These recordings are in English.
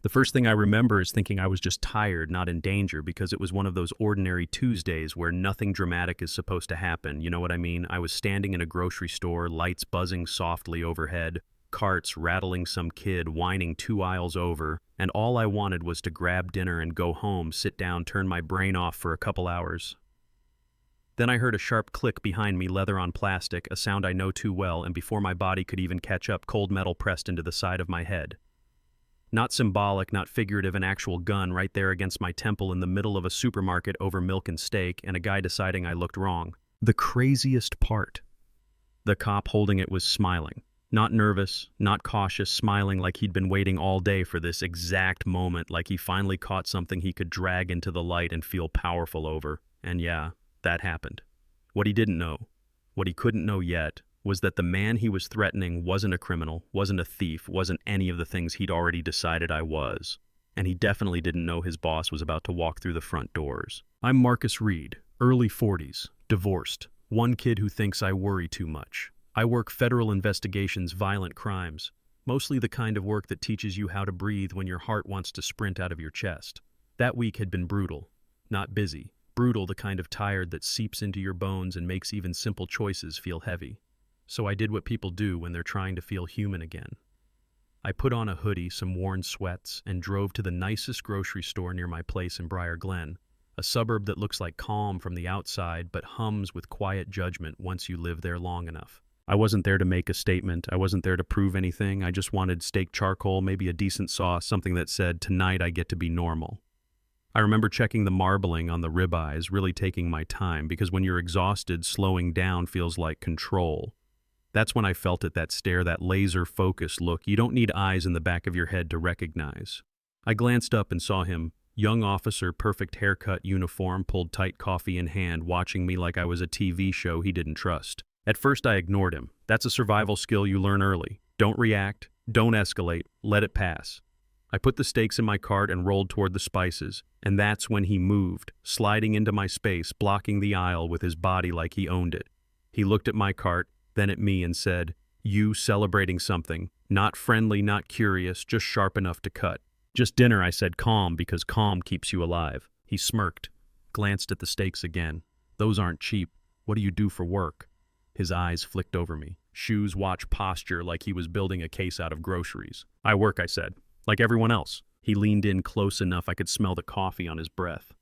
The first thing I remember is thinking I was just tired, not in danger, because it was one of those ordinary Tuesdays where nothing dramatic is supposed to happen. You know what I mean? I was standing in a grocery store, lights buzzing softly overhead, carts rattling some kid whining 2 aisles over, and all I wanted was to grab dinner and go home, sit down, turn my brain off for a couple hours. Then I heard a sharp click behind me, leather on plastic, a sound I know too well, and before my body could even catch up, cold metal pressed into the side of my head. Not symbolic, not figurative, an actual gun right there against my temple in the middle of a supermarket over milk and steak, and a guy deciding I looked wrong. The craziest part. The cop holding it was smiling. Not nervous, not cautious, smiling like he'd been waiting all day for this exact moment, like he finally caught something he could drag into the light and feel powerful over. And yeah, that happened. What he didn't know, what he couldn't know yet, was that the man he was threatening wasn't a criminal, wasn't a thief, wasn't any of the things he'd already decided I was. And he definitely didn't know his boss was about to walk through the front doors. I'm Marcus Reed, early 40s, divorced, one kid who thinks I worry too much. I work federal investigations, violent crimes, mostly the kind of work that teaches you how to breathe when your heart wants to sprint out of your chest. That week had been brutal, not busy. Brutal, the kind of tired that seeps into your bones and makes even simple choices feel heavy. So I did what people do when they're trying to feel human again. I put on a hoodie, some worn sweats, and drove to the nicest grocery store near my place in Briar Glen, a suburb that looks like calm from the outside but hums with quiet judgment once you live there long enough. I wasn't there to make a statement. I wasn't there to prove anything. I just wanted steak charcoal, maybe a decent sauce, something that said, "Tonight I get to be normal." I remember checking the marbling on the ribeyes, really taking my time, because when you're exhausted, slowing down feels like control. That's when I felt it, that stare, that laser-focused look you don't need eyes in the back of your head to recognize. I glanced up and saw him, young officer, perfect haircut, uniform, pulled tight, coffee in hand, watching me like I was a TV show he didn't trust. At first I ignored him. That's a survival skill you learn early. Don't react, don't escalate, let it pass. I put the steaks in my cart and rolled toward the spices, and that's when he moved, sliding into my space, blocking the aisle with his body like he owned it. He looked at my cart, then at me, and said, "You celebrating something, not friendly, not curious, just sharp enough to cut." "Just dinner," I said, calm, because calm keeps you alive. He smirked, glanced at the steaks again. "Those aren't cheap. What do you do for work?" His eyes flicked over me. Shoes, watch, posture, like he was building a case out of groceries. "I work," I said, "like everyone else." He leaned in close enough I could smell the coffee on his breath.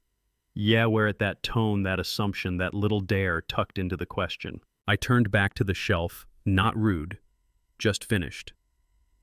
Yeah, where at that tone, that assumption, that little dare tucked into the question. I turned back to the shelf, not rude, just finished.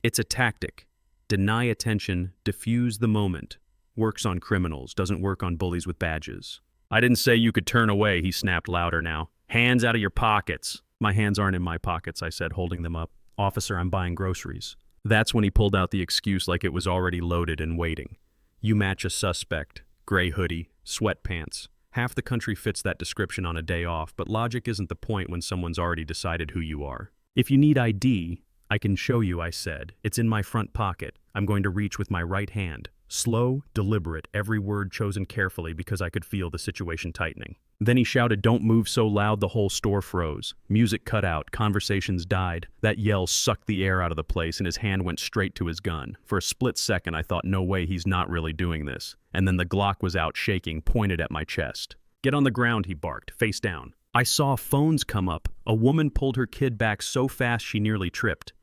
It's a tactic. Deny attention, diffuse the moment. Works on criminals, doesn't work on bullies with badges. "I didn't say you could turn away," he snapped louder now. "Hands out of your pockets." "My hands aren't in my pockets," I said, holding them up. "Officer, I'm buying groceries." That's when he pulled out the excuse like it was already loaded and waiting. "You match a suspect. Gray hoodie, sweatpants." Half the country fits that description on a day off, but logic isn't the point when someone's already decided who you are. "If you need ID, I can show you," I said. "It's in my front pocket. I'm going to reach with my right hand." Slow, deliberate, every word chosen carefully because I could feel the situation tightening. Then he shouted, "Don't move so loud," the whole store froze. Music cut out, conversations died. That yell sucked the air out of the place and his hand went straight to his gun. For a split second I thought, no way, he's not really doing this. And then the Glock was out shaking, pointed at my chest. "Get on the ground," he barked, face down. I saw phones come up. A woman pulled her kid back so fast she nearly tripped.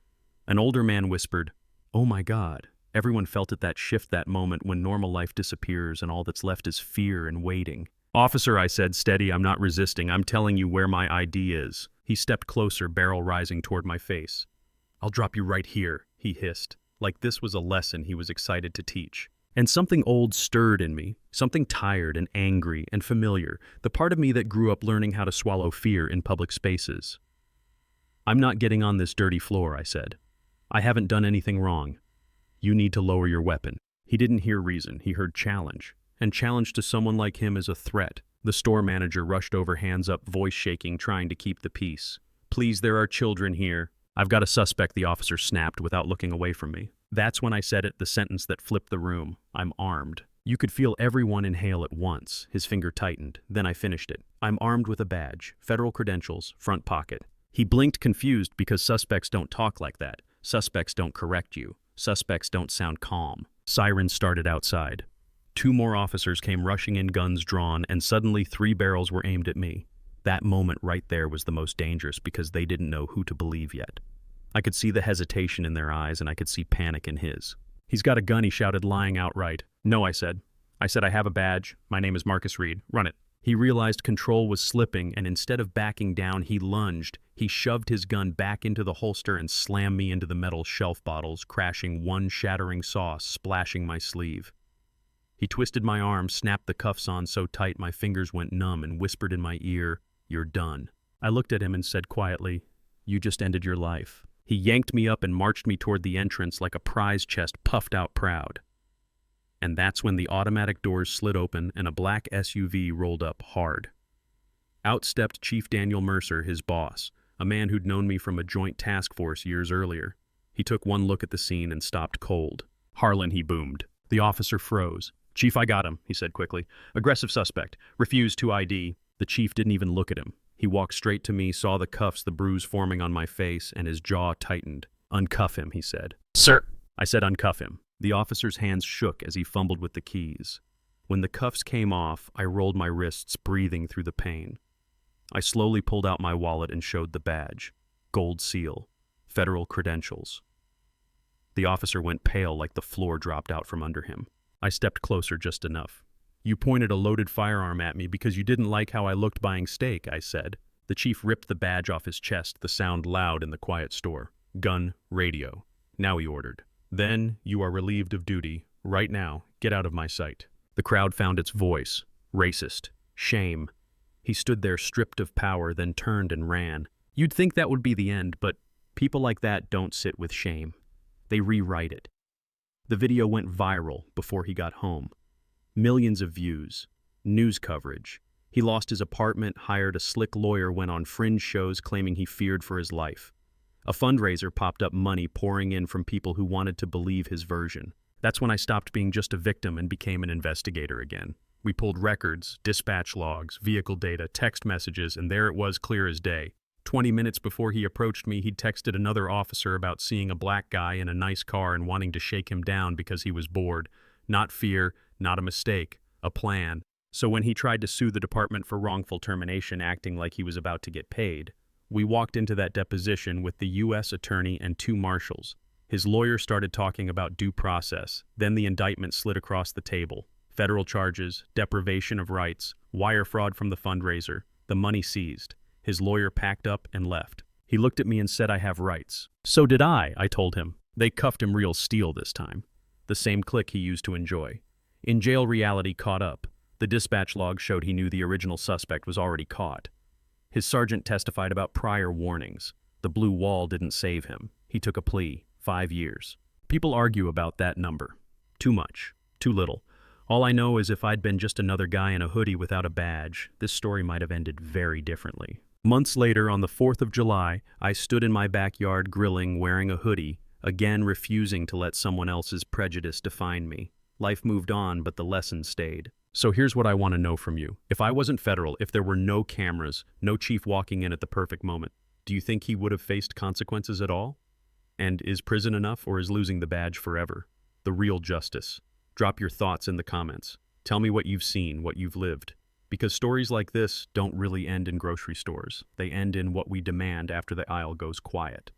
An older man whispered, "Oh my God." Everyone felt it, that shift, that moment when normal life disappears and all that's left is fear and waiting. "Officer," I said, steady, "I'm not resisting. I'm telling you where my ID is." He stepped closer, barrel rising toward my face. "I'll drop you right here," he hissed, like this was a lesson he was excited to teach. And something old stirred in me, something tired and angry and familiar, the part of me that grew up learning how to swallow fear in public spaces. "I'm not getting on this dirty floor," I said. "I haven't done anything wrong. You need to lower your weapon." He didn't hear reason, he heard challenge. And challenge to someone like him is a threat. The store manager rushed over, hands up, voice shaking, trying to keep the peace. "Please, there are children here." "I've got a suspect," the officer snapped without looking away from me. That's when I said it, the sentence that flipped the room. "I'm armed." You could feel everyone inhale at once. His finger tightened. Then I finished it. "I'm armed with a badge, federal credentials, front pocket." He blinked, confused, because suspects don't talk like that. Suspects don't correct you. Suspects don't sound calm. Sirens started outside. 2 more officers came rushing in, guns drawn, and suddenly 3 barrels were aimed at me. That moment right there was the most dangerous because they didn't know who to believe yet. I could see the hesitation in their eyes, and I could see panic in his. "He's got a gun," he shouted, lying outright. "No," I said. "I have a badge. My name is Marcus Reed. Run it." He realized control was slipping, and instead of backing down, he lunged. He shoved his gun back into the holster and slammed me into the metal shelf bottles, crashing one shattering saw, splashing my sleeve. He twisted my arm, snapped the cuffs on so tight my fingers went numb, and whispered in my ear, "You're done." I looked at him and said quietly, "You just ended your life." He yanked me up and marched me toward the entrance like a prize chest puffed out proud. And that's when the automatic doors slid open and a black SUV rolled up hard. Out stepped Chief Daniel Mercer, his boss, a man who'd known me from a joint task force years earlier. He took one look at the scene and stopped cold. "Harlan," he boomed. The officer froze. "Chief, I got him," he said quickly. "Aggressive suspect. Refused to ID." The chief didn't even look at him. He walked straight to me, saw the cuffs, the bruise forming on my face, and his jaw tightened. "Uncuff him," he said. "Sir." I said, "Uncuff him." The officer's hands shook as he fumbled with the keys. When the cuffs came off, I rolled my wrists, breathing through the pain. I slowly pulled out my wallet and showed the badge. Gold seal. Federal credentials. The officer went pale like the floor dropped out from under him. I stepped closer just enough. "You pointed a loaded firearm at me because you didn't like how I looked buying steak," I said. The chief ripped the badge off his chest, the sound loud in the quiet store. "Gun, radio." Now he ordered. "Then you are relieved of duty. Right now, get out of my sight." The crowd found its voice. Racist. Shame. He stood there stripped of power, then turned and ran. You'd think that would be the end, but people like that don't sit with shame. They rewrite it. The video went viral before he got home. Millions of views. News coverage. He lost his apartment, hired a slick lawyer, went on fringe shows claiming he feared for his life. A fundraiser popped up, money pouring in from people who wanted to believe his version. That's when I stopped being just a victim and became an investigator again. We pulled records, dispatch logs, vehicle data, text messages, and there it was, clear as day. 20 minutes before he approached me, he'd texted another officer about seeing a black guy in a nice car and wanting to shake him down because he was bored. Not fear, not a mistake, a plan. So when he tried to sue the department for wrongful termination, acting like he was about to get paid, we walked into that deposition with the U.S. attorney and 2 marshals. His lawyer started talking about due process. Then the indictment slid across the table. Federal charges, deprivation of rights, wire fraud from the fundraiser, the money seized. His lawyer packed up and left. He looked at me and said, "I have rights." "So did I told him. They cuffed him real steel this time. The same click he used to enjoy. In jail, reality caught up. The dispatch log showed he knew the original suspect was already caught. His sergeant testified about prior warnings. The blue wall didn't save him. He took a plea, 5 years. People argue about that number. Too much, too little. All I know is if I'd been just another guy in a hoodie without a badge, this story might have ended very differently. Months later, on the 4th of July, I stood in my backyard grilling, wearing a hoodie, again refusing to let someone else's prejudice define me. Life moved on, but the lesson stayed. So here's what I want to know from you. If I wasn't federal, if there were no cameras, no chief walking in at the perfect moment, do you think he would have faced consequences at all? And is prison enough, or is losing the badge forever? The real justice. Drop your thoughts in the comments. Tell me what you've seen, what you've lived. Because stories like this don't really end in grocery stores. They end in what we demand after the aisle goes quiet.